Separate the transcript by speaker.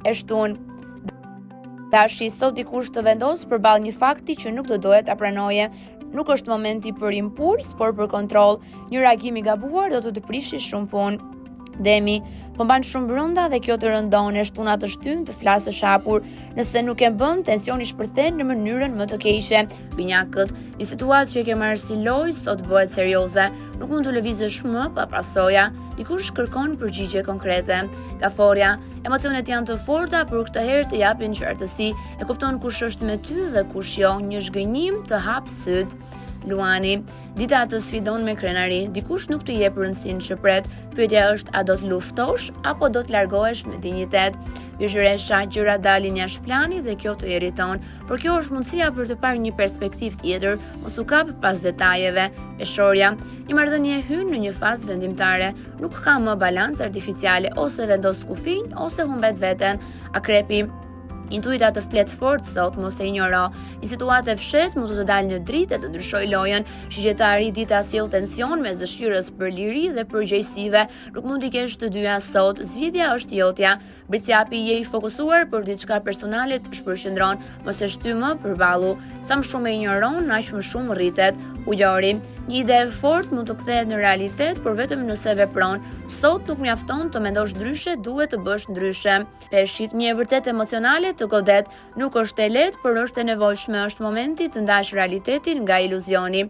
Speaker 1: e shtun. Dashi sot dikush të vendos përballë një fakti që nuk do dohet ta pranoje. Nuk është momenti për impuls, por për kontroll. Një reagim i gabuar do të prishi shumë punë. Demi, po mban shumë brenda dhe kjo të rëndon e shtuna të shtyn të flasë hapur. Nëse nuk e bën, tensioni shpërthen në mënyrën më të keqe. Binjakët, një situatë që e ke marrë si lojë sot bëhet serioze. Nuk mund të lëvizësh më pa pasoja. Dikush kërkon përgjigje konkrete. Kaforja, emocionet janë të forta, por këtë herë të japin qartësi. E kupton kush është me ty dhe kush jo, një zhgënjim të hap syt. Luani, dita të sfidon me krenari, dikush nuk të jep rëndësinë që pret, pyetja është a do të luftosh apo do të largohesh me dinjitet. Vizhresha, gjëra dalin jashtë planit dhe kjo të irriton, por kjo është mundësia për të parë një perspektivë tjetër, mos u kap pas detajeve. Peshorja, një marrëdhënie hyn në një fazë vendimtare, nuk ka më balancë artificiale, ose vendos kufij ose humbet veten. Akrepi, intuita të flet fort sot, mos e injoro. Një situatë e fshet mund të dalë në dritë e të ndryshoj lojën. Shigjetari, dita sjell tension me dëshirës për liri dhe përgjegjësive. Nuk mund t'i kesh të dyja sot. Zgjidhja është jotja. Britsjapi, je i fokusuar për diçka personale të shpërqendron, mos e shty më përballu. Sa më shumë e injoron, aq më shumë rritet. Ujori, një ide e fortë mund të kthehet në realitet, por vetëm nëse vepron. Sot nuk mjafton të mendosh ndryshe, duhet të bësh ndryshe. Peshqit, një e vërtet emocionale të godet, nuk është e lehtë, por është e nevojshme, është momenti të ndash realitetin nga iluzioni.